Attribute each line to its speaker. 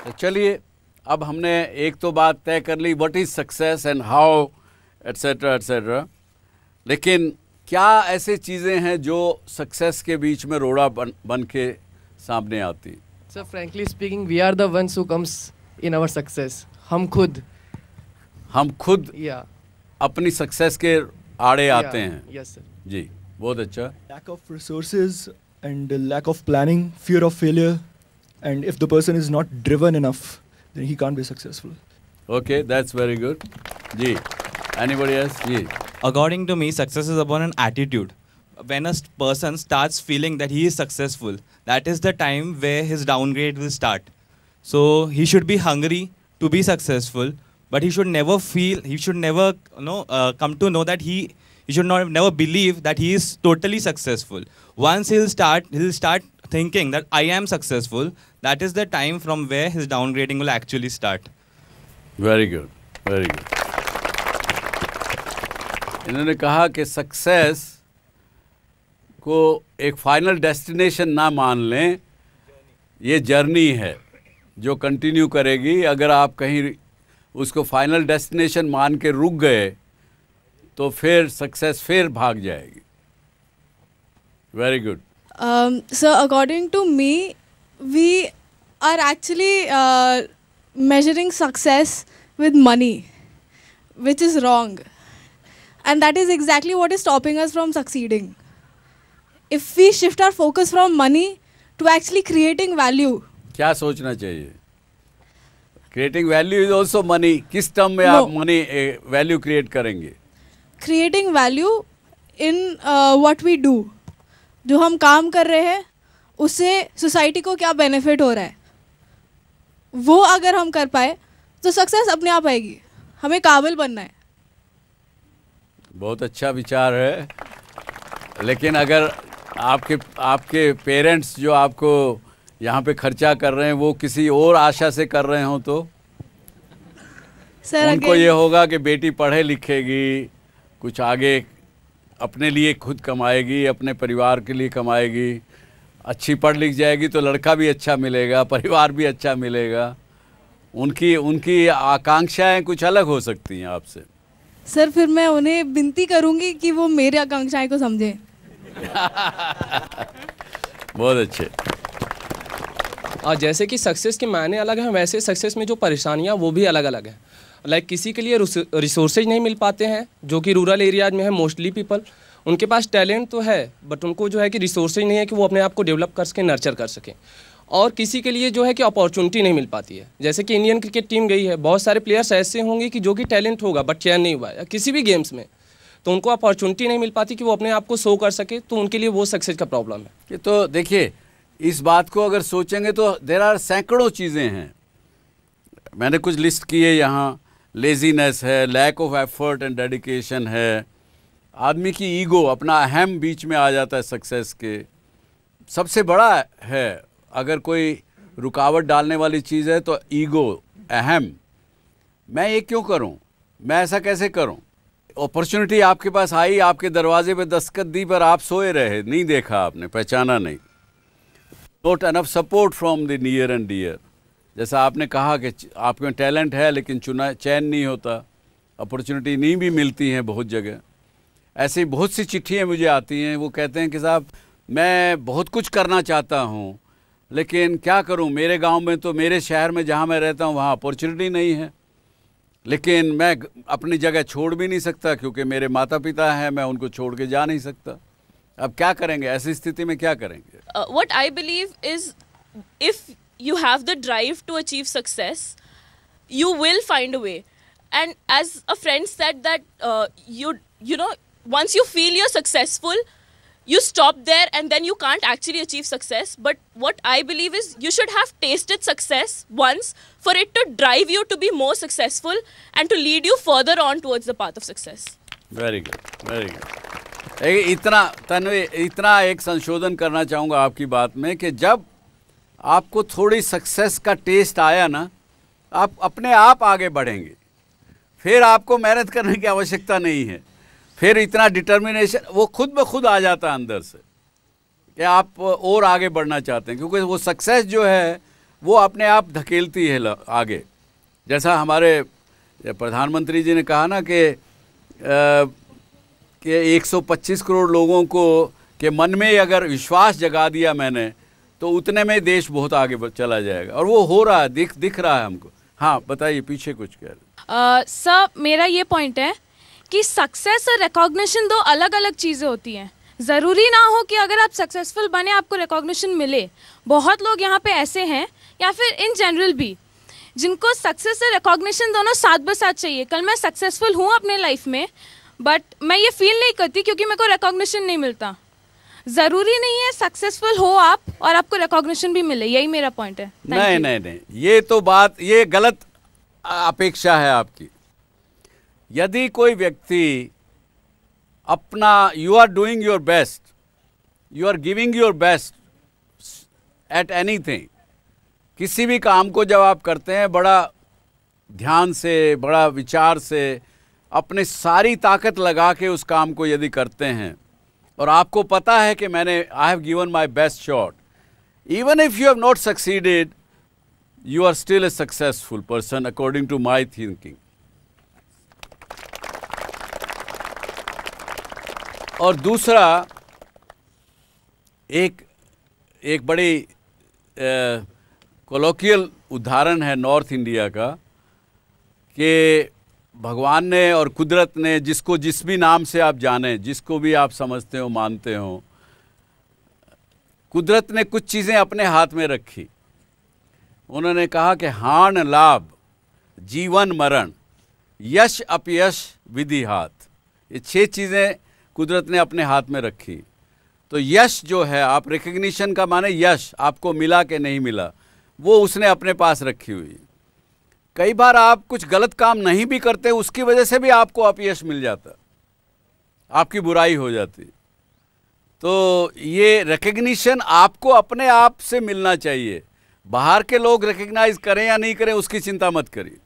Speaker 1: तो चलिए, अब हमने एक तो बात तय कर ली, what is success and how etcetera etcetera, लेकिन क्या ऐसे चीज़ें हैं जो सक्सेस के बीच में रोड़ा बन के सामने आती?
Speaker 2: Sir frankly speaking we are the ones who comes in our success. हम खुद
Speaker 3: yeah.
Speaker 1: अपनी सक्सेस के आड़े आते हैं।
Speaker 2: Yes sir.
Speaker 1: जी, बहुत अच्छा।
Speaker 4: Lack of resources and lack of planning, fear of failure, and if the person is not driven enough, then he can't be successful.
Speaker 1: Okay, that's very good. Ji, anybody else? Ji.
Speaker 5: According to me, success is upon an attitude. When a person starts feeling that he is successful, that is the time where his downgrade will start. So he should be hungry to be successful, but he should never come to know that he should never believe that he is totally successful. Once he'll start thinking that I am successful, that is the time from where his downgrading will actually start.
Speaker 1: Very good, very good. इन्होंने कहा कि success को एक final destination ना मान लें, ये journey है जो कंटिन्यू करेगी। अगर आप कहीं उसको फाइनल डेस्टिनेशन मान के रुक गए तो फिर सक्सेस फिर भाग जाएगी। Very good.
Speaker 3: So according to me, we are actually measuring success with money, which is wrong. And that is exactly what is stopping us from succeeding. If we shift our focus from money to actually creating value.
Speaker 1: क्या सोचना चाहिए? Creating value is also money. किस term में आप money value create करेंगे?
Speaker 3: Creating value in what we do. जो हम काम कर रहे हैं उससे सोसाइटी को क्या बेनिफिट हो रहा है, वो अगर हम कर पाए तो सक्सेस अपने आप आएगी। हमें काबिल बनना है।
Speaker 1: बहुत अच्छा विचार है, लेकिन अगर आपके पेरेंट्स जो आपको यहाँ पे खर्चा कर रहे हैं वो किसी और आशा से कर रहे हो तो
Speaker 3: सर
Speaker 1: उनको ये होगा कि बेटी पढ़े लिखेगी, कुछ आगे अपने लिए खुद कमाएगी, अपने परिवार के लिए कमाएगी, अच्छी पढ़ लिख जाएगी तो लड़का भी अच्छा मिलेगा, परिवार भी अच्छा मिलेगा। उनकी आकांक्षाएं कुछ अलग हो सकती हैं आपसे।
Speaker 3: सर फिर मैं उन्हें विनती करूंगी कि वो मेरी आकांक्षाएं को समझें।
Speaker 1: बहुत अच्छे।
Speaker 2: जैसे कि सक्सेस के मायने अलग हैं, वैसे सक्सेस में जो परेशानियां वो भी अलग अलग हैं। लाइक किसी के लिए रिसोर्सेज नहीं मिल पाते हैं, जो कि रूरल एरियाज में है मोस्टली पीपल। उनके पास टैलेंट तो है बट उनको जो है कि रिसोर्सेज नहीं है कि वो अपने आप को डेवलप कर सकें, नर्चर कर सकें। और किसी के लिए जो है कि अपॉर्चुनिटी नहीं मिल पाती है। जैसे कि इंडियन क्रिकेट टीम गई है, बहुत सारे प्लेयर्स ऐसे होंगे कि जो कि टैलेंट होगा बट चयन नहीं हुआ है, या किसी भी गेम्स में तो उनको अपॉर्चुनिटी नहीं मिल पाती कि वो अपने आप को शो कर सके, तो उनके लिए वो सक्सेस का प्रॉब्लम है।
Speaker 1: तो देखिए, इस बात को अगर सोचेंगे तो देयर आर सैकड़ों चीज़ें हैं। मैंने कुछ लिस्ट की है यहाँ। लेजीनेस है, lack of effort and dedication है, आदमी की ईगो, अपना अहम बीच में आ जाता है सक्सेस के। सबसे बड़ा है अगर कोई रुकावट डालने वाली चीज़ है तो ईगो, अहम। मैं ये क्यों करूं, मैं ऐसा कैसे करूं। अपॉर्चुनिटी आपके पास आई, आपके दरवाजे पे दस्तखत दी, पर आप सोए रहे, नहीं देखा आपने, पहचाना नहीं। Not enough support from the near and dear. जैसा आपने कहा कि आप में टैलेंट है लेकिन चयन नहीं होता, अपॉर्चुनिटी नहीं भी मिलती हैं बहुत जगह। ऐसी बहुत सी चिट्ठियाँ मुझे आती हैं, वो कहते हैं कि साहब मैं बहुत कुछ करना चाहता हूँ लेकिन क्या करूँ, मेरे गांव में तो, मेरे शहर में जहाँ मैं रहता हूँ वहाँ अपॉर्चुनिटी नहीं है, लेकिन मैं अपनी जगह छोड़ भी नहीं सकता क्योंकि मेरे माता पिता हैं, मैं उनको छोड़ के जा नहीं सकता। अब क्या करेंगे, ऐसी स्थिति में क्या करेंगे?
Speaker 6: What I believe is if you have the drive to achieve success, you will find a way. And as a friend said that you know once you feel you're successful, you stop there and then you can't actually achieve success. But what I believe is you should have tasted success once for it to drive you to be more successful and to lead you further on towards the path of success.
Speaker 1: Very good, very good. इतना एक संशोधन करना चाहूँगा आपकी बात में कि जब आपको थोड़ी सक्सेस का टेस्ट आया ना, आप अपने आप आगे बढ़ेंगे, फिर आपको मेहनत करने की आवश्यकता नहीं है, फिर इतना डिटर्मिनेशन वो खुद ब खुद आ जाता है अंदर से कि आप और आगे बढ़ना चाहते हैं, क्योंकि वो सक्सेस जो है वो अपने आप धकेलती है आगे। जैसा हमारे प्रधानमंत्री जी ने कहा ना कि 125 करोड़ लोगों को के मन में अगर विश्वास जगा दिया मैंने, तो उतने में देश बहुत आगे चला जाएगा, और वो हो रहा है, दिख रहा है हमको। हाँ बताइए, पीछे कुछ कह रहे।
Speaker 7: सर मेरा ये पॉइंट है कि सक्सेस और रिकॉग्निशन दो अलग अलग चीज़ें होती हैं। ज़रूरी ना हो कि अगर आप सक्सेसफुल बने आपको रिकॉग्निशन मिले। बहुत लोग यहाँ पे ऐसे हैं, या फिर इन जनरल भी, जिनको सक्सेस और रिकॉग्निशन दोनों साथ ब साथ चाहिए। कल मैं सक्सेसफुल हूँ अपने लाइफ में, बट मैं ये फील नहीं करती क्योंकि मेरे को रिकॉग्निशन नहीं मिलता। ज़रूरी नहीं है सक्सेसफुल हो आप और आपको रिकॉग्निशन भी मिले, यही मेरा पॉइंट है।
Speaker 1: नहीं, ये तो बात, ये गलत अपेक्षा है आपकी। यदि कोई व्यक्ति अपना, you are doing your best, you are giving your best at anything, किसी भी काम को जब आप करते हैं बड़ा ध्यान से, बड़ा विचार से, अपने सारी ताकत लगा के उस काम को यदि करते हैं, और आपको पता है कि मैंने I have given my best shot, even if you have not succeeded, you are still a successful person according to my thinking. और दूसरा, एक बड़ी कोलोकियल उदाहरण है नॉर्थ इंडिया का, कि भगवान ने और कुदरत ने, जिसको जिस भी नाम से आप जाने, जिसको भी आप समझते हो, मानते हो, कुदरत ने कुछ चीज़ें अपने हाथ में रखी। उन्होंने कहा कि हान लाभ, जीवन मरण, यश अपयश, विधि हाथ, ये 6 चीज़ें कुदरत ने अपने हाथ में रखी। तो यश जो है, आप रिकग्निशन का माने यश, आपको मिला कि नहीं मिला, वो उसने अपने पास रखी हुई। कई बार आप कुछ गलत काम नहीं भी करते, उसकी वजह से भी आपको अपयश मिल जाता, आपकी बुराई हो जाती। तो ये रिकग्निशन आपको अपने आप से मिलना चाहिए। बाहर के लोग रिकग्नाइज करें या नहीं करें, उसकी चिंता मत करिए।